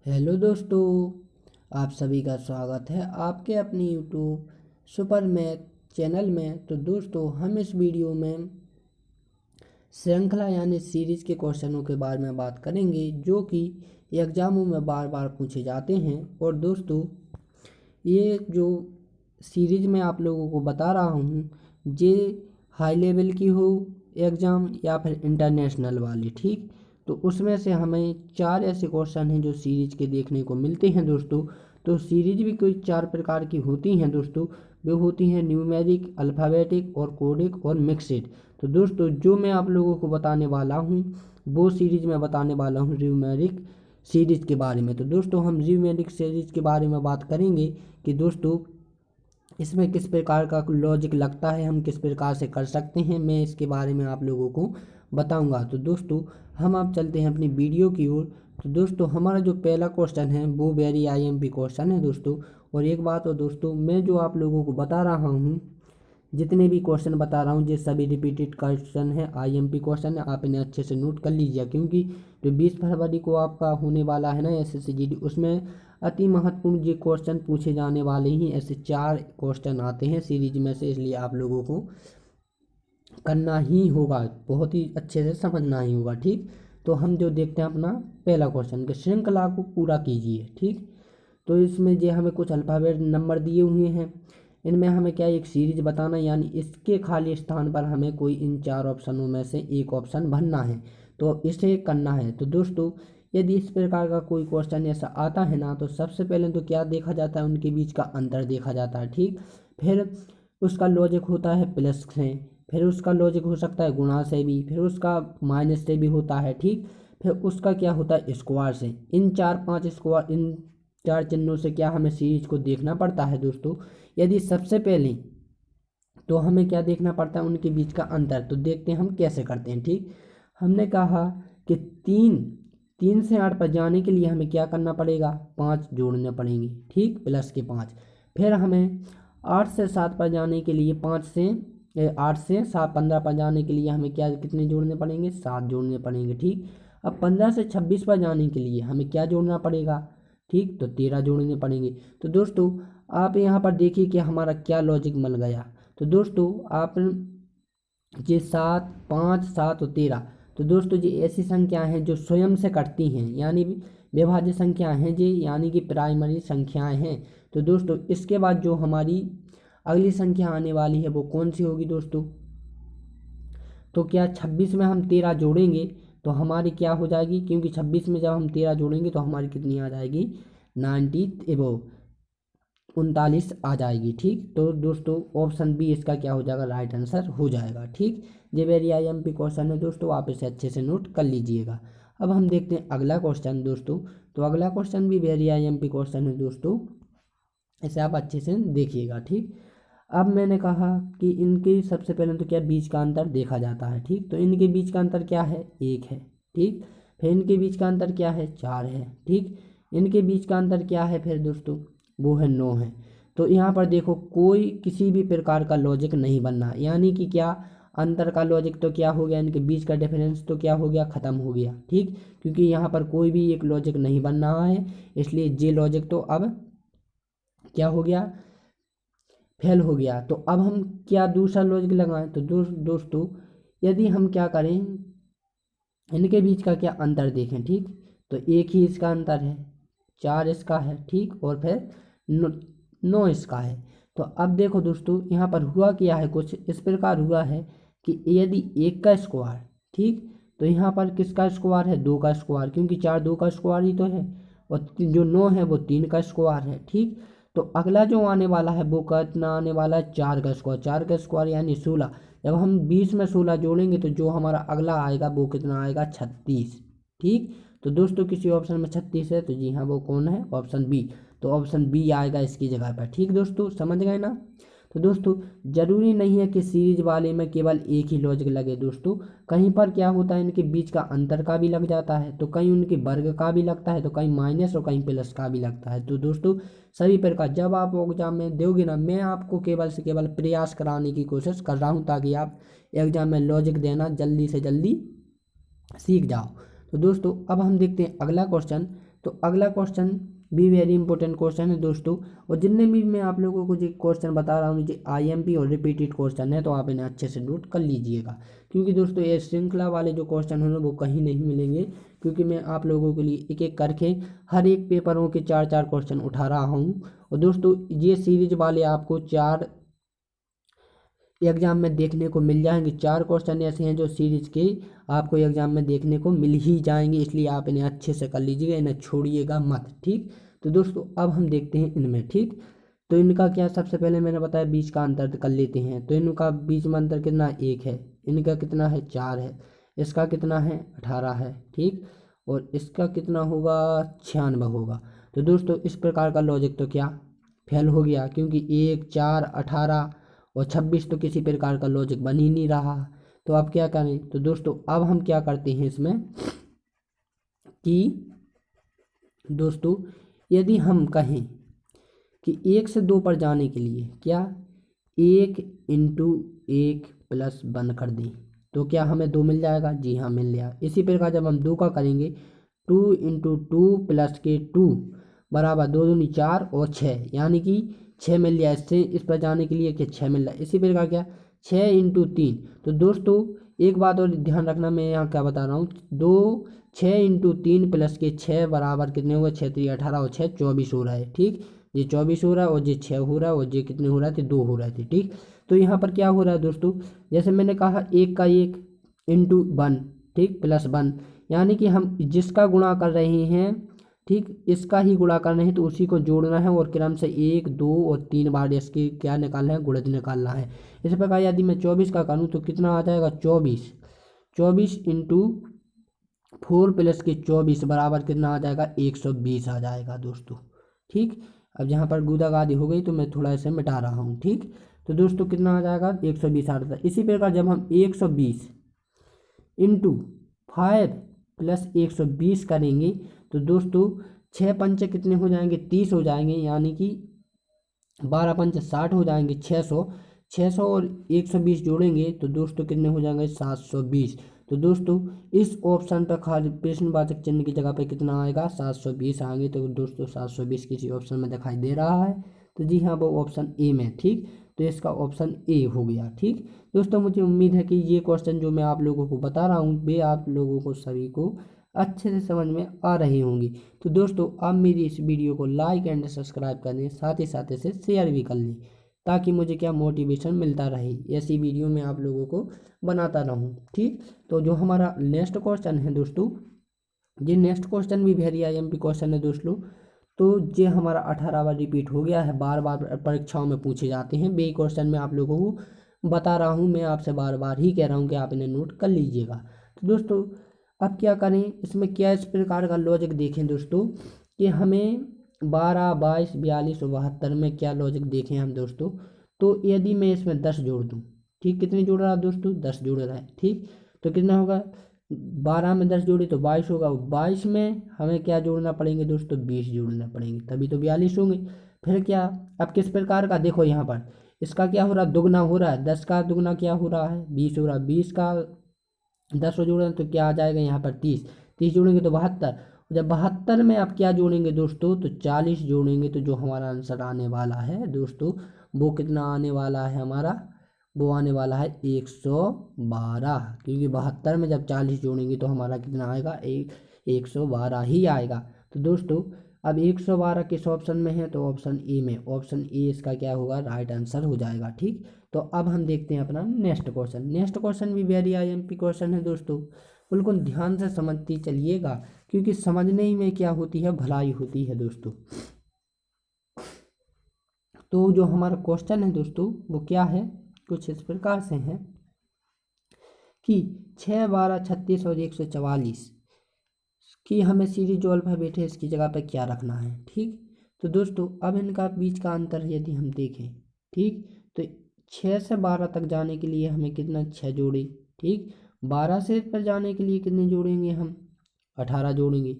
Hello दोस्तों, आप सभी का स्वागत है आपके अपनी यूट्यूब सुपर मैथ चैनल में। तो दोस्तों, हम इस वीडियो में श्रृंखला यानी सीरीज के क्वेश्चनों के बारे में बात करेंगे जो कि एग्जामों में बार बार पूछे जाते हैं। और दोस्तों, ये जो सीरीज मैं आप लोगों को बता रहा हूँ, ये हाई लेवल की हो एग्ज़ाम या फिर इंटरनेशनल वाली, ठीक। तो उसमें से हमें 4 ऐसे क्वेश्चन हैं जो सीरीज के देखने को मिलते हैं दोस्तों। तो सीरीज भी कोई 4 प्रकार की होती हैं दोस्तों। वो होती हैं न्यूमेरिक, अल्फ़ाबेटिक और कोडिक और मिक्सिड। तो दोस्तों, जो मैं आप लोगों को बताने वाला हूँ वो सीरीज में बताने वाला हूँ न्यूमेरिक सीरीज के बारे में। तो दोस्तों, हम न्यूमेरिक सीरीज के बारे में बात करेंगे कि दोस्तों इसमें किस प्रकार का लॉजिक लगता है, हम किस प्रकार से कर सकते हैं, मैं इसके बारे में आप लोगों को बताऊंगा। तो दोस्तों, हम अब चलते हैं अपनी वीडियो की ओर। तो दोस्तों, हमारा जो पहला क्वेश्चन है वो वेरी आईएमपी क्वेश्चन है दोस्तों। और एक बात और दोस्तों, मैं जो आप लोगों को बता रहा हूँ, जितने भी क्वेश्चन बता रहा हूँ ये सभी रिपीटेड क्वेश्चन है, आईएमपी क्वेश्चन है। आप इन्हें अच्छे से नोट कर लीजिए, क्योंकि जो 20 फरवरी को आपका होने वाला है ना एसएससी जीडी, उसमें अति महत्वपूर्ण ये क्वेश्चन पूछे जाने वाले ही। ऐसे 4 क्वेश्चन आते हैं सीरीज में से, इसलिए आप लोगों को करना ही होगा, बहुत ही अच्छे से समझना ही होगा, ठीक। तो हम जो देखते हैं अपना पहला क्वेश्चन कि श्रृंखला को पूरा कीजिए, ठीक। तो इसमें जो हमें कुछ अल्फ़ाबेट नंबर दिए हुए हैं, इनमें हमें क्या एक सीरीज बताना, यानी इसके खाली स्थान पर हमें कोई इन 4 ऑप्शनों में से एक ऑप्शन भरना है। तो इसे करना है। तो दोस्तों, यदि इस प्रकार का कोई क्वेश्चन ऐसा आता है ना, तो सबसे पहले तो क्या देखा जाता है, उनके बीच का अंतर देखा जाता है, ठीक। फिर उसका लॉजिक होता है प्लस से, फिर उसका लॉजिक हो सकता है गुणा से भी, फिर उसका माइनस से भी होता है, ठीक। फिर उसका क्या होता है स्क्वायर से। इन 4-5 स्क्वायर, इन 4 चिन्हों से क्या हमें सीरीज को देखना पड़ता है दोस्तों। यदि सबसे पहले तो हमें क्या देखना पड़ता है, उनके बीच का अंतर। तो देखते हैं हम कैसे करते हैं, ठीक। हमने कहा कि 3 से 8 पर जाने के लिए हमें क्या करना पड़ेगा, 5 जोड़ने पड़ेंगे, ठीक, प्लस के 5। फिर हमें 8 से 7 पर जाने के लिए 8 से 7 15 पर जाने के लिए हमें क्या कितने जोड़ने पड़ेंगे, 7 जोड़ने पड़ेंगे, ठीक। अब 15 से 26 पर जाने के लिए हमें क्या जोड़ना पड़ेगा, ठीक, तो 13 जोड़ने पड़ेंगे। तो दोस्तों, आप यहाँ पर देखिए कि हमारा क्या लॉजिक मिल गया। तो दोस्तों, आप ये 7 5 7 और 13, तो दोस्तों ये ऐसी संख्या हैं जो स्वयं से कटती हैं, यानी विभाज्य संख्या हैं ये, यानी कि प्राइमरी संख्याएं हैं। तो दोस्तों, इसके बाद जो हमारी अगली संख्या आने वाली है वो कौन सी होगी दोस्तों। तो क्या 26 में हम 13 जोड़ेंगे तो हमारी क्या हो जाएगी, क्योंकि 26 में जब हम 13 जोड़ेंगे तो हमारी कितनी आ जाएगी, 90 एबो 39 आ जाएगी, ठीक। तो दोस्तों, ऑप्शन बी इसका क्या हो जाएगा, राइट आंसर हो जाएगा, ठीक। ये वेरी आईएमपी क्वेश्चन है दोस्तों, आप इसे अच्छे से नोट कर लीजिएगा। अब हम देखते हैं अगला क्वेश्चन दोस्तों। तो अगला क्वेश्चन भी वेरी आईएमपी क्वेश्चन है दोस्तों, इसे आप अच्छे से देखिएगा, ठीक। अब मैंने कहा कि इनके सबसे पहले तो क्या बीच का अंतर देखा जाता है, ठीक। तो इनके बीच का अंतर क्या है, 1 है, ठीक। फिर इनके बीच का अंतर क्या है, 4 है, ठीक। इनके बीच का अंतर क्या है फिर दोस्तों, वो है 9 है। तो यहाँ पर देखो, कोई किसी भी प्रकार का लॉजिक नहीं बनना, यानी कि क्या अंतर का लॉजिक तो क्या हो गया, इनके बीच का डिफरेंस तो क्या हो गया, ख़त्म हो गया, ठीक। क्योंकि यहाँ पर कोई भी एक लॉजिक नहीं बन रहा है, इसलिए ये लॉजिक तो अब क्या हो गया, फेल हो गया। तो अब हम क्या दूसरा लॉजिक लगाएं। तो दोस्तों, यदि हम क्या करें, इनके बीच का क्या अंतर देखें, ठीक। तो 1 ही इसका अंतर है, 4 इसका है, ठीक, और फिर 9 इसका है। तो अब देखो दोस्तों, यहाँ पर हुआ क्या है, कुछ इस प्रकार हुआ है कि यदि 1 का स्क्वायर, ठीक, तो यहाँ पर किसका स्क्वायर है, 2 का स्क्वायर, क्योंकि 4 2 का स्क्वायर ही तो है। और जो 9 है वो 3 का स्क्वायर है, ठीक। तो अगला जो आने वाला है वो कितना आने वाला है, 4 का स्क्वायर, 4 का स्क्वायर यानी 16। जब हम 20 में 16 जोड़ेंगे तो जो हमारा अगला आएगा वो कितना आएगा, 36, ठीक। तो दोस्तों, किसी ऑप्शन में 36 है तो जी हाँ, वो कौन है, ऑप्शन बी। तो ऑप्शन बी आएगा इसकी जगह पर, ठीक दोस्तों, समझ गए ना। तो दोस्तों, जरूरी नहीं है कि सीरीज वाले में केवल एक ही लॉजिक लगे दोस्तों। कहीं पर क्या होता है, इनके बीच का अंतर का भी लग जाता है, तो कहीं उनके वर्ग का भी लगता है, तो कहीं माइनस और कहीं प्लस का भी लगता है। तो दोस्तों, सभी प्रकार जब आप एग्जाम में दोगे ना, मैं आपको केवल से केवल प्रयास कराने की कोशिश कर रहा हूँ ताकि आप एग्जाम में लॉजिक देना जल्दी से जल्दी सीख जाओ। तो दोस्तों, अब हम देखते हैं अगला क्वेश्चन। तो अगला क्वेश्चन भी वेरी इंपॉर्टेंट क्वेश्चन है दोस्तों, और जितने भी मैं आप लोगों को जो क्वेश्चन बता रहा हूँ जो IMP और रिपीटेड क्वेश्चन है तो आप इन्हें अच्छे से नोट कर लीजिएगा, क्योंकि दोस्तों ये श्रृंखला वाले जो क्वेश्चन हैं वो कहीं नहीं मिलेंगे, क्योंकि मैं आप लोगों के लिए एक एक करके हर एक पेपरों के 4-4 क्वेश्चन उठा रहा हूँ। और दोस्तों ये सीरीज वाले आपको 4 एग्जाम में देखने को मिल जाएंगे। 4 क्वेश्चन ऐसे हैं जो सीरीज के आपको एग्जाम में देखने को मिल ही जाएंगे, इसलिए आप इन्हें अच्छे से कर लीजिएगा, इन्हें छोड़िएगा मत। ठीक, तो दोस्तों अब हम देखते हैं इनमें। ठीक, तो इनका क्या, सबसे पहले मैंने बताया बीच का अंतर कर लेते हैं। तो इनका बीच में अंतर कितना, 1 है। इनका कितना है, 4 है। इसका कितना है, 18 है। ठीक, और इसका कितना होगा, 96 होगा। तो दोस्तों इस प्रकार का लॉजिक तो क्या फेल हो गया, क्योंकि 1, 4, 18 और 26 तो किसी प्रकार का लॉजिक बन ही नहीं रहा। तो अब क्या करें, तो दोस्तों अब हम क्या करते हैं इसमें कि दोस्तों यदि हम कहें कि 1 से 2 पर जाने के लिए क्या 1 × 1 + 1 कर दें तो क्या हमें 2 मिल जाएगा, जी हाँ मिल जाएगा। इसी प्रकार जब हम 2 का करेंगे 2 × 2 + 2 बराबर 2 दूनी 4 और 6, यानी कि 6 मिल जाए। इससे इस पर जाने के लिए कि 6 मिल रहा है। इसी प्रकार क्या 6 × 3। तो दोस्तों एक बात और ध्यान रखना, मैं यहाँ क्या बता रहा हूँ, 6 × 3 + 6 बराबर कितने हुए, 6 × 3 = 18 और 6 = 24 हो रहा है। ठीक, ये 24 हो रहा है और ये 6 हो रहा है और ये कितने हो रहे थे, 2 हो रहे थे। ठीक, तो यहाँ पर क्या हो रहा है दोस्तों, जैसे मैंने कहा 1 का 1 × 1, ठीक, +1, यानी कि हम जिसका गुणा कर रहे हैं, ठीक, इसका ही गुणा करना है तो उसी को जोड़ना है और क्रम से 1, 2 और 3 बार इसकी क्या निकालना है, गुणज निकालना है। इस प्रकार यदि मैं 24 का करूँ तो कितना आ जाएगा, 24 × 4 + 24 बराबर कितना आ जाएगा, 120 आ जाएगा दोस्तों। ठीक, अब यहाँ पर गुदागादी हो गई तो मैं थोड़ा इसे मिटा रहा हूँ। ठीक, तो दोस्तों कितना आ जाएगा, 120 आ जाता है। इसी प्रकार जब हम 120 × 5 + 120 करेंगे तो दोस्तों 6 पंचे कितने हो जाएंगे, 30 हो जाएंगे, यानी कि 12 पंचे 60 हो जाएंगे, 600 और 120 जोड़ेंगे तो दोस्तों कितने हो जाएंगे, 720। तो दोस्तों इस ऑप्शन पर खाली प्रश्नवाचक चिन्ह की जगह पे कितना आएगा, 720 आएंगे। तो दोस्तों 720 किसी ऑप्शन में दिखाई दे रहा है, तो जी हाँ वो ऑप्शन ए में। ठीक, तो इसका ऑप्शन ए हो गया। ठीक दोस्तों, मुझे उम्मीद है कि ये क्वेश्चन जो मैं आप लोगों को बता रहा हूँ वे आप लोगों को सभी को अच्छे से समझ में आ रही होंगी। तो दोस्तों आप मेरी इस वीडियो को लाइक एंड सब्सक्राइब कर लें, साथ ही साथ इसे शेयर भी कर लें, ताकि मुझे क्या मोटिवेशन मिलता रहे, ऐसी वीडियो मैं आप लोगों को बनाता रहूं। ठीक, तो जो हमारा नेक्स्ट क्वेश्चन है दोस्तों, ये नेक्स्ट क्वेश्चन भी वेरी IMP क्वेश्चन है दोस्तों। तो ये हमारा 18 बार रिपीट हो गया है, बार बार परीक्षाओं में पूछे जाते हैं। वे क्वेश्चन मैं आप लोगों को बता रहा हूँ, मैं आपसे बार बार ही कह रहा हूँ कि आप इन्हें नोट कर लीजिएगा। तो दोस्तों अब क्या करें, इसमें क्या इस प्रकार का लॉजिक देखें दोस्तों कि हमें 12, 22, 42 और 72 में क्या लॉजिक देखें हम दोस्तों। तो यदि मैं इसमें 10 जोड़ दूँ, ठीक, कितने जोड़ रहा है दोस्तों, 10 जोड़ रहा है। ठीक, तो कितना होगा, 12 में 10 जोड़े तो 22 होगा, 22 में हमें क्या जोड़ना पड़ेंगे दोस्तों, 20 जोड़ना पड़ेंगे, तभी तो 42 होंगे। फिर क्या, अब किस प्रकार का देखो यहाँ पर इसका क्या हो रहा है, दुगना हो रहा है। 10 का दुगना क्या हो रहा है, 20 हो रहा है। 20 का 10 को जोड़ें तो क्या आ जाएगा यहाँ पर 30, 30 जोड़ेंगे तो 72। जब 72 में आप क्या जोड़ेंगे दोस्तों, तो 40 जोड़ेंगे, तो जो हमारा आंसर आने वाला है दोस्तों वो कितना आने वाला है हमारा, वो आने वाला है 112, क्योंकि 72 में जब 40 जोड़ेंगे तो हमारा कितना आएगा, 112 ही आएगा। तो दोस्तों अब 112 किस ऑप्शन में है, तो ऑप्शन ए में, ऑप्शन ए इसका क्या होगा, राइट आंसर हो जाएगा। ठीक, तो अब हम देखते हैं अपना नेक्स्ट क्वेश्चन। नेक्स्ट क्वेश्चन भी वेरी IMP क्वेश्चन है दोस्तों, बिल्कुल ध्यान से समझती चलिएगा, क्योंकि समझने ही में क्या होती है, भलाई होती है दोस्तों। तो जो हमारा क्वेश्चन है दोस्तों वो क्या है, कुछ इस प्रकार से है कि 6, 12, 36 और 144 कि हमें सीरीज जो अल्फाबेट है इसकी जगह पे क्या रखना है। ठीक, तो दोस्तों अब इनका बीच का अंतर यदि हम देखें, ठीक, तो 6 से 12 तक जाने के लिए हमें कितना, 6 जोड़े। ठीक, 12 से इस पर जाने के लिए कितने जोड़ेंगे हम, 18 जोड़ेंगे।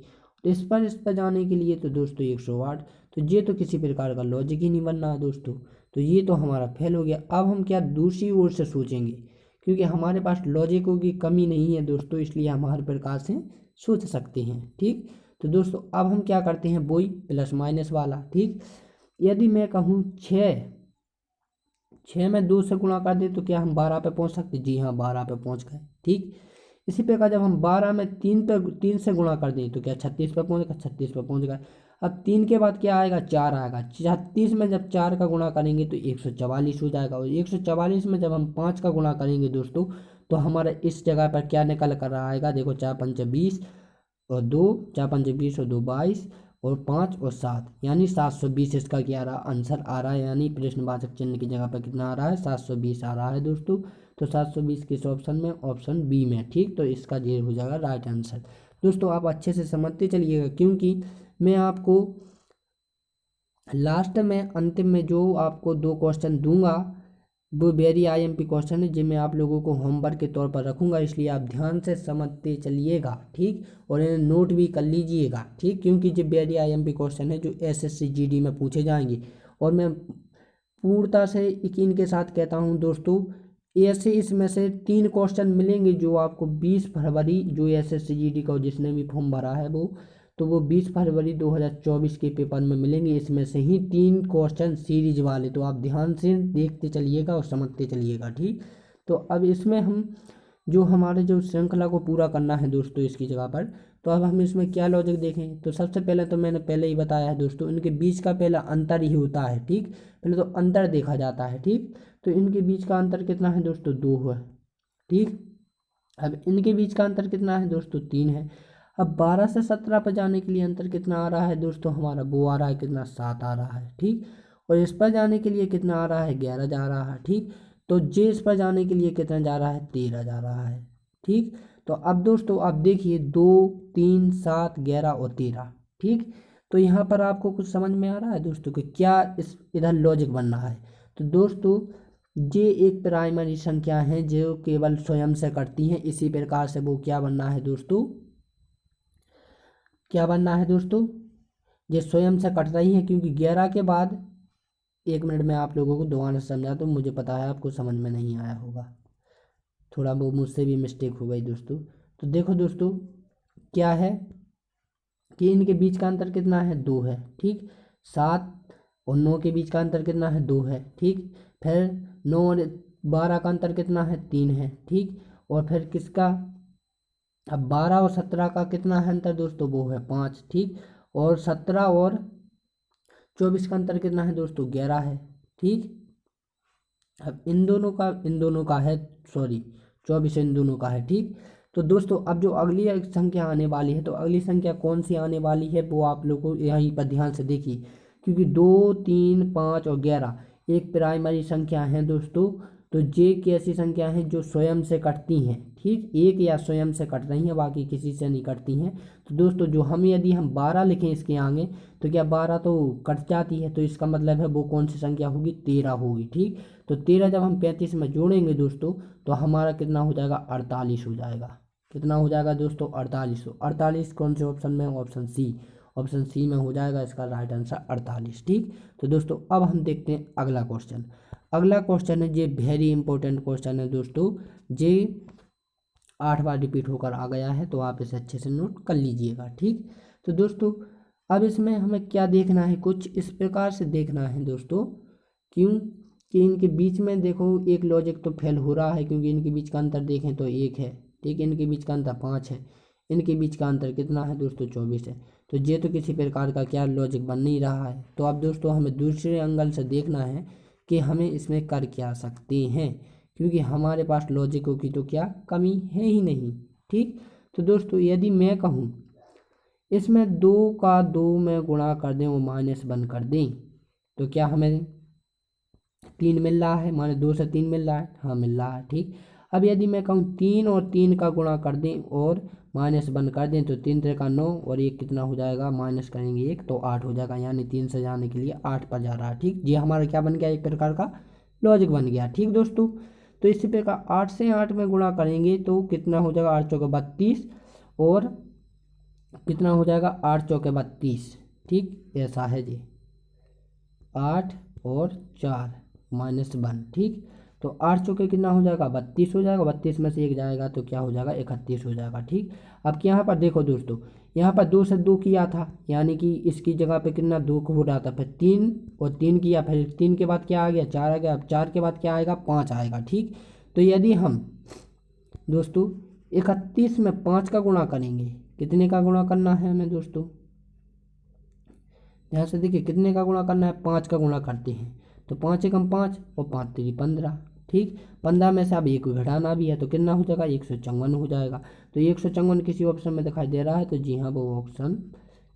तो इस पर जाने के लिए तो दोस्तों 108। तो ये तो किसी प्रकार का लॉजिक ही नहीं बन रहा दोस्तों, तो ये तो हमारा फेल हो गया। अब हम क्या दूसरी ओर से सोचेंगे, क्योंकि हमारे पास लॉजिकों की कमी नहीं है दोस्तों, इसलिए हम हर प्रकार से सोच सकते हैं। ठीक, तो दोस्तों अब हम क्या करते हैं, वही प्लस माइनस वाला। ठीक, यदि मैं कहूँ 6 में 2 से गुणा कर दे तो क्या हम 12 पे पहुँच सकते? जी हाँ, 12 पे पहुँच गए। ठीक, इसी प्रकार जब हम 12 में 3 से गुणा कर दें तो क्या 36 पे पहुँच गए? 36 पे पहुँच गए। अब 3 के बाद क्या आएगा? 4 आएगा। 36 में जब 4 का गुणा करेंगे तो 144 हो जाएगा, और 144 में जब हम 5 का गुणा करेंगे दोस्तों तो हमारा इस जगह पर क्या निकल कर आएगा? देखो, 4 पंचे 20 और 2, 4 पंचे 20 और 2 22 और 5 और 7, यानी 720 इसका क्या रहा? आंसर आ रहा है। यानी प्रश्नवाचक चिन्ह की जगह पर कितना आ रहा है? 720 आ रहा है दोस्तों। तो 720 किस ऑप्शन में? ऑप्शन बी में। ठीक, तो इसका ये हो जाएगा राइट आंसर। दोस्तों आप अच्छे से समझते चलिएगा, क्योंकि मैं आपको लास्ट में अंतिम में जो आपको 2 क्वेश्चन दूंगा वो वेरी IMP क्वेश्चन है, जिनमें आप लोगों को होमवर्क के तौर पर रखूंगा, इसलिए आप ध्यान से समझते चलिएगा। ठीक, और इन्हें नोट भी कर लीजिएगा। ठीक, क्योंकि जो वेरी IMP क्वेश्चन है जो SSC GD में पूछे जाएंगे, और मैं पूर्णता से यकीन के साथ कहता हूं दोस्तों, ऐसे इसमें से 3 क्वेश्चन मिलेंगे जो आपको 20 फरवरी, जो SSC GD का जिसने भी फॉर्म भरा है वो, तो वो 20 फरवरी 2024 के पेपर में मिलेंगे। इसमें से ही 3 क्वेश्चन सीरीज वाले, तो आप ध्यान से देखते चलिएगा और समझते चलिएगा। ठीक, तो अब इसमें हम जो हमारे जो श्रृंखला को पूरा करना है दोस्तों इसकी जगह पर, तो अब हम इसमें क्या लॉजिक देखें। तो सबसे पहले तो मैंने पहले ही बताया है दोस्तों, इनके बीच का पहला अंतर ही होता है। ठीक, पहले तो अंतर देखा जाता है। ठीक, तो इनके बीच का अंतर कितना है दोस्तों? 2 है। ठीक, अब इनके बीच का अंतर कितना है दोस्तों? 3 है। अब 12 से 17 पर जाने के लिए अंतर कितना आ रहा है दोस्तों? हमारा वो आ रहा है कितना? 7 आ रहा है। ठीक, और इस पर जाने के लिए कितना आ रहा है? 11 जा रहा है। ठीक, तो जे इस पर जाने के लिए कितना जा रहा है? 13 जा रहा है। ठीक, तो अब दोस्तों आप देखिए 2 3 7 11 और 13। ठीक, तो यहाँ पर आपको कुछ समझ में आ रहा है दोस्तों कि क्या इस इधर लॉजिक बन रहा है? तो दोस्तों ये एक प्राइमरी संख्या है जो केवल स्वयं से कटती हैं, इसी प्रकार से वो क्या बनना है दोस्तों? क्या बनना है दोस्तों? ये स्वयं से कट रही है, क्योंकि 11 के बाद, 1 मिनट में आप लोगों को दोबारा से समझा तो मुझे पता है आपको समझ में नहीं आया होगा, थोड़ा वो मुझसे भी मिस्टेक हो गई दोस्तों। तो देखो दोस्तों क्या है कि इनके बीच का अंतर कितना है? 2 है। ठीक, 7 और 9 के बीच का अंतर कितना है? 2 है। ठीक, फिर 9 और 12 का अंतर कितना है? 3 है। ठीक, और फिर किसका? अब 12 और 17 का कितना है अंतर दोस्तों? वो है 5। ठीक, और 17 और 24 का अंतर कितना है दोस्तों? 11 है। ठीक, अब इन दोनों का है, सॉरी 24 इन दोनों का है। ठीक, तो दोस्तों अब जो अगली संख्या आने वाली है, तो अगली संख्या कौन सी आने वाली है वो आप लोग को यहीं पर ध्यान से देखिए, क्योंकि 2 3 5 और 11 एक प्राइमरी संख्या है दोस्तों। तो ये एक ऐसी संख्या है जो स्वयं से कटती हैं। ठीक, एक या स्वयं से कट रही हैं, बाकी किसी से नहीं कटती हैं। तो दोस्तों जो हम यदि हम 12 लिखें इसके आगे, तो क्या 12 तो कट जाती है, तो इसका मतलब है वो कौन सी संख्या होगी? 13 होगी। ठीक, तो 13 जब हम 35 में जोड़ेंगे दोस्तों तो हमारा कितना हो जाएगा? 48 हो जाएगा। कितना हो जाएगा दोस्तों? 48। 48 कौन से ऑप्शन में? Option C. ऑप्शन सी में हो जाएगा इसका राइट आंसर 48। ठीक, तो दोस्तों अब हम देखते हैं अगला क्वेश्चन। अगला क्वेश्चन है, ये वेरी इंपॉर्टेंट क्वेश्चन है दोस्तों, ये 8 बार रिपीट होकर आ गया है, तो आप इसे अच्छे से नोट कर लीजिएगा। ठीक, तो दोस्तों अब इसमें हमें क्या देखना है? कुछ इस प्रकार से देखना है दोस्तों, क्यों कि इनके बीच में देखो एक लॉजिक तो फेल हो रहा है, क्योंकि इनके बीच का अंतर देखें तो 1 है। ठीक, इनके बीच का अंतर 5 है। इनके बीच का अंतर कितना है दोस्तों? 24 है। तो ये तो किसी प्रकार का क्या लॉजिक बन नहीं रहा है। तो अब दोस्तों हमें दूसरे एंगल से देखना है कि हमें इसमें कर क्या सकते हैं, क्योंकि हमारे पास लॉजिकों की तो क्या कमी है ही नहीं। ठीक, तो दोस्तों यदि मैं कहूँ इसमें 2 का 2 में गुणा कर दें और -1 कर दें, तो क्या हमें 3 मिल रहा है? माने 2 से 3 मिल रहा है? हाँ, मिल रहा है। ठीक, अब यदि मैं कहूँ 3 और 3 का गुणा कर दें और -1 कर दें, तो 3 3 का 9 और 1 कितना हो जाएगा? माइनस करेंगे 1 तो 8 हो जाएगा, यानी 3 से जाने के लिए 8 पर जा रहा है। ठीक, ये हमारा क्या बन गया? एक प्रकार का लॉजिक बन गया। ठीक दोस्तों, तो इसी प्रकार 8 से 8 में गुणा करेंगे तो कितना हो जाएगा? 8 चौके 32 और कितना हो जाएगा? 8 चौके 32। ठीक, ऐसा है जी, 8 और 4 -1। ठीक, तो 8 चौके कितना हो जाएगा? 32 हो जाएगा। 32 में से 1 जाएगा तो क्या हो जाएगा? 31 हो जाएगा। ठीक, अब यहाँ पर देखो दोस्तों यहाँ पर 2 से 2 किया था, यानी कि इसकी जगह पे कितना 2 हो रहा था, फिर 3 और 3 किया, फिर 3 के बाद क्या आ गया 4 आ गया, अब 4 के बाद क्या आएगा 5 आएगा। ठीक, तो यदि हम दोस्तों 31 में 5 का गुणा करेंगे, कितने का गुणा करना है हमें दोस्तों, ध्यान से देखिए कितने का गुणा करना है, 5 का गुणा करते हैं तो 5 एकम 5 और 5 3 15। ठीक, 15 में से अब एक घटाना भी है तो कितना हो जाएगा 154 हो जाएगा। तो 154 किसी ऑप्शन में दिखाई दे रहा है, तो जी हाँ वो ऑप्शन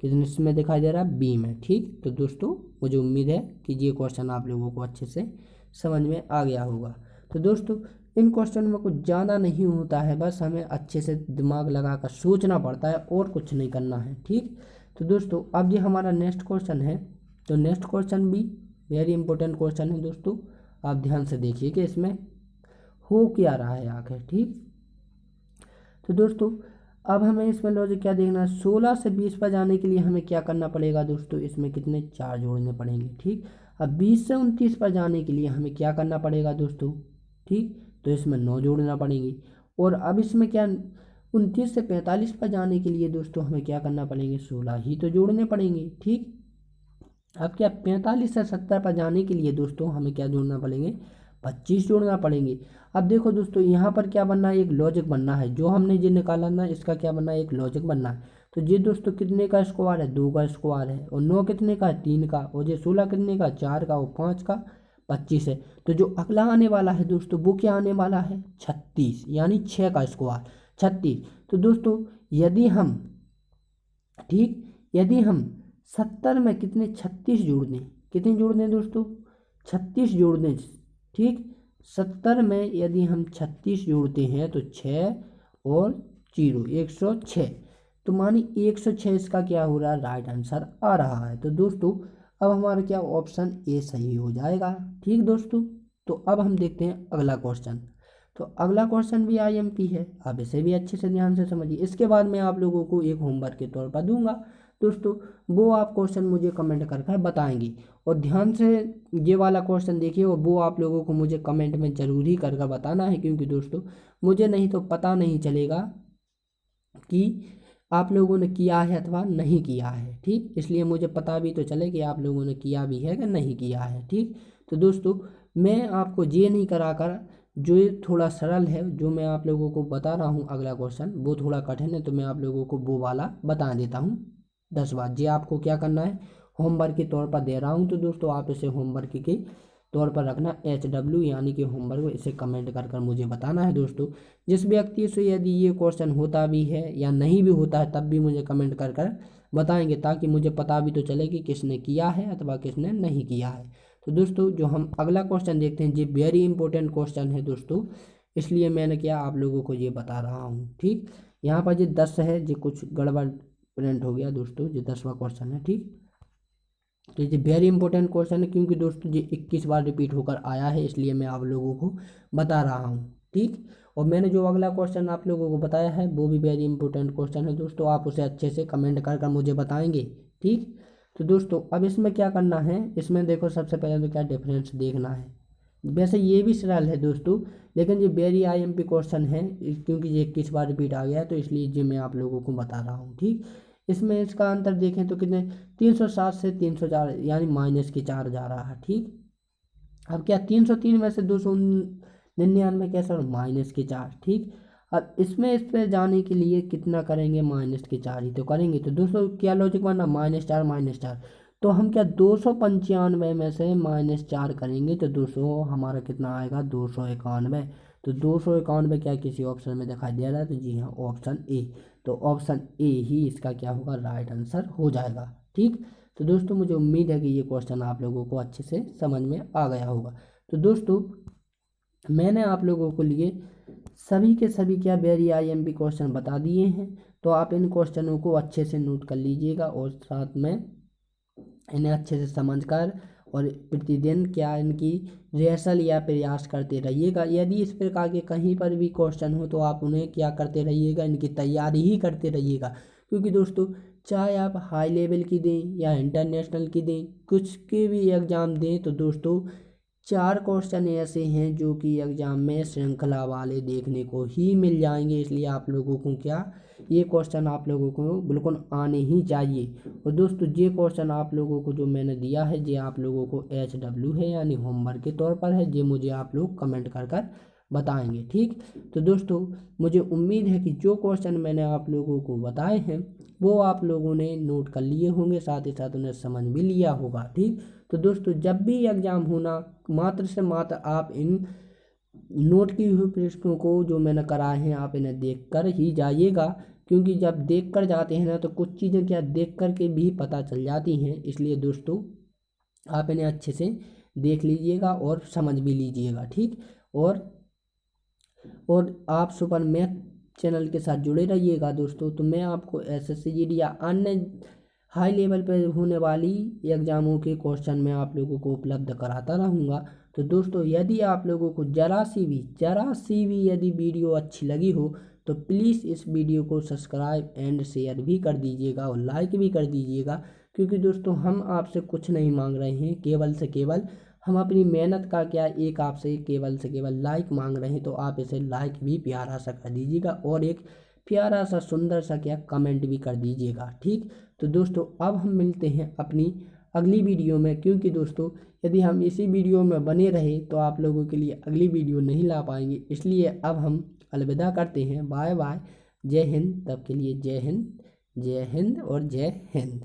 किस में दिखाई दे रहा है, बी में। ठीक, तो दोस्तों मुझे उम्मीद है कि ये क्वेश्चन आप लोगों को अच्छे से समझ में आ गया होगा। तो दोस्तों इन क्वेश्चन में कुछ ज़्यादा नहीं होता है, बस हमें अच्छे से दिमाग लगा कर सोचना पड़ता है और कुछ नहीं करना है। ठीक, तो दोस्तों अब ये हमारा नेक्स्ट क्वेश्चन है, तो नेक्स्ट क्वेश्चन भी वेरी इंपॉर्टेंट क्वेश्चन है दोस्तों, आप ध्यान से देखिए कि इसमें हो क्या रहा है आखिर। ठीक, तो दोस्तों अब हमें इसमें लॉजिक क्या देखना है, 16 से 20 पर जाने के लिए हमें क्या करना पड़ेगा दोस्तों, इसमें कितने 4 जोड़ने पड़ेंगे। ठीक, अब 20 से 29 पर जाने के लिए हमें क्या करना पड़ेगा दोस्तों, ठीक, तो इसमें 9 जोड़ना पड़ेंगे। और अब इसमें क्या 29 से 45 पर जाने के लिए दोस्तों हमें क्या करना पड़ेंगे, 16 ही तो जोड़ने पड़ेंगे। ठीक, अब क्या 45 से 70 पर जाने के लिए दोस्तों हमें क्या जोड़ना पड़ेंगे, 25 जोड़ना पड़ेंगे। अब देखो दोस्तों यहाँ पर क्या बनना है, एक लॉजिक बनना है, जो हमने ये निकाला ना इसका क्या बनना है, एक लॉजिक बनना है। तो ये दोस्तों कितने का स्क्वायर है, 2 का स्क्वायर है, और 9 कितने का है, 3 का, और ये 16 कितने का, 4 का, और 5 का 25 है। तो जो अगला आने वाला है दोस्तों वो क्या आने वाला है, 36, यानी 6 का स्क्वायर 36। तो दोस्तों यदि हम, ठीक, यदि हम 70 में कितने 36 जोड़ दें, कितने जोड़ दें दोस्तों, 36 जोड़ दें। ठीक, 70 में यदि हम 36 जोड़ते हैं तो 6 और 0 106, तो मानी 106 इसका क्या हो रहा है, राइट आंसर आ रहा है। तो दोस्तों अब हमारा क्या ऑप्शन ए सही हो जाएगा। ठीक दोस्तों, तो अब हम देखते हैं अगला क्वेश्चन। तो अगला क्वेश्चन भी आईएमपी है, आप इसे भी अच्छे से ध्यान से समझिए। इसके बाद मैं आप लोगों को एक होमवर्क के तौर पर दूंगा दोस्तों, वो आप क्वेश्चन मुझे कमेंट कर कर बताएंगे, और ध्यान से ये वाला क्वेश्चन देखिए, और वो आप लोगों को मुझे कमेंट में ज़रूर ही कर बताना है, क्योंकि दोस्तों मुझे नहीं तो पता नहीं चलेगा कि आप लोगों ने किया है अथवा नहीं किया है। ठीक, इसलिए मुझे पता भी तो चले कि आप लोगों ने किया भी है कि नहीं किया है। ठीक, तो दोस्तों मैं आपको ये नहीं कराकर, जो ये थोड़ा सरल है जो मैं आप लोगों को बता रहा हूँ, अगला क्वेश्चन वो थोड़ा कठिन है, तो मैं आप लोगों को वो वाला बता देता हूँ 10 बार। ये आपको क्या करना है, होमवर्क के तौर पर दे रहा हूँ, तो दोस्तों आप इसे होमवर्क के तौर पर रखना, HW यानी कि होमवर्क, इसे कमेंट कर कर मुझे बताना है दोस्तों। जिस व्यक्ति से यदि ये क्वेश्चन होता भी है या नहीं भी होता है तब भी मुझे कमेंट कर कर बताएंगे, ताकि मुझे पता भी तो चले कि किसने किया है अथवा किसने नहीं किया है। तो दोस्तों जो हम अगला क्वेश्चन देखते हैं, ये वेरी इंपॉर्टेंट क्वेश्चन है दोस्तों, इसलिए मैंने क्या आप लोगों को ये बता रहा हूँ। ठीक, यहाँ पर ये 10 है, ये कुछ गड़बड़ प्रिंट हो गया दोस्तों, ये 10वां क्वेश्चन है। ठीक, तो ये वेरी इंपॉर्टेंट क्वेश्चन है, क्योंकि दोस्तों ये 21 बार रिपीट होकर आया है, इसलिए मैं आप लोगों को बता रहा हूँ। ठीक, और मैंने जो अगला क्वेश्चन आप लोगों को बताया है वो भी वेरी इंपॉर्टेंट क्वेश्चन है दोस्तों, आप उसे अच्छे से कमेंट कर कर मुझे बताएंगे। ठीक, तो दोस्तों अब इसमें क्या करना है, इसमें देखो सबसे पहले तो क्या डिफरेंस देखना है। वैसे ये भी सरल है दोस्तों, लेकिन ये वेरी IMP क्वेश्चन है, क्योंकि ये 21 बार रिपीट आ गया है, तो इसलिए ये मैं आप लोगों को बता रहा हूँ। ठीक, इसमें इसका अंतर देखें तो कितने 307 से 304, यानी -4 जा रहा है। ठीक, अब क्या 303 में से 299 कैसा, -4। ठीक, अब इसमें इस पे जाने के लिए कितना करेंगे, -4 ही तो करेंगे। तो दोस्तों क्या लॉजिक बनना, -4 तो हम क्या 295 में से -4 करेंगे तो 200 हमारा कितना आएगा, 291। तो 291 क्या किसी ऑप्शन में दिखाई दे रहा है, तो जी हाँ ऑप्शन ए। तो ऑप्शन ए ही इसका क्या होगा, राइट आंसर हो जाएगा। ठीक, तो दोस्तों मुझे उम्मीद है कि ये क्वेश्चन आप लोगों को अच्छे से समझ में आ गया होगा। तो दोस्तों मैंने आप लोगों को लिए सभी के सभी क्या वेरी IMP क्वेश्चन बता दिए हैं, तो आप इन क्वेश्चनों को अच्छे से नोट कर लीजिएगा, और साथ में इन्हें अच्छे से समझकर और प्रतिदिन क्या इनकी रिहर्सल या प्रयास करते रहिएगा। यदि इस प्रकार के कहीं पर भी क्वेश्चन हो तो आप उन्हें क्या करते रहिएगा, इनकी तैयारी ही करते रहिएगा, क्योंकि दोस्तों चाहे आप हाई लेवल की दें या इंटरनेशनल की दें, कुछ के भी एग्ज़ाम दें, तो दोस्तों 4 क्वेश्चन ऐसे हैं जो कि एग्जाम में श्रृंखला वाले देखने को ही मिल जाएंगे, इसलिए आप लोगों को क्या ये क्वेश्चन आप लोगों को बिल्कुल आने ही चाहिए। और दोस्तों ये क्वेश्चन आप लोगों को जो मैंने दिया है ये आप लोगों को HW है यानी होमवर्क के तौर पर है, ये मुझे आप लोग कमेंट कर बताएंगे। ठीक, तो दोस्तों मुझे उम्मीद है कि जो क्वेश्चन मैंने आप लोगों को बताए हैं वो आप लोगों ने नोट कर लिए होंगे, साथ ही साथ उन्हें समझ भी लिया होगा। ठीक, तो दोस्तों जब भी एग्ज़ाम होना मात्र से मात्र आप इन नोट की हुई प्रश्नों को जो मैंने कराए हैं आप इन्हें देख कर ही जाइएगा, क्योंकि जब देख कर जाते हैं ना तो कुछ चीज़ें क्या देख कर के भी पता चल जाती हैं। इसलिए दोस्तों आप इन्हें अच्छे से देख लीजिएगा और समझ भी लीजिएगा। ठीक, और आप सुपर मैथ चैनल के साथ जुड़े रहिएगा दोस्तों। तो मैं आपको SSC GD या अन्य हाई लेवल पर होने वाली एग्ज़ामों के क्वेश्चन मैं आप लोगों को उपलब्ध कराता रहूँगा। तो दोस्तों यदि आप लोगों को ज़रा सी भी यदि वीडियो अच्छी लगी हो तो प्लीज़ इस वीडियो को सब्सक्राइब एंड शेयर भी कर दीजिएगा और लाइक भी कर दीजिएगा, क्योंकि दोस्तों हम आपसे कुछ नहीं मांग रहे हैं, केवल से केवल हम अपनी मेहनत का क्या एक आपसे केवल से केवल लाइक मांग रहे हैं। तो आप इसे लाइक भी प्यारा सा कर दीजिएगा और एक प्यारा सा सुंदर सा क्या कमेंट भी कर दीजिएगा। ठीक, तो दोस्तों अब हम मिलते हैं अपनी अगली वीडियो में, क्योंकि दोस्तों यदि हम इसी वीडियो में बने रहे तो आप लोगों के लिए अगली वीडियो नहीं ला पाएंगे। इसलिए अब हम अलविदा करते हैं, बाय बाय, जय हिंद। तब के लिए जय हिंद, जय हिंद और जय हिंद।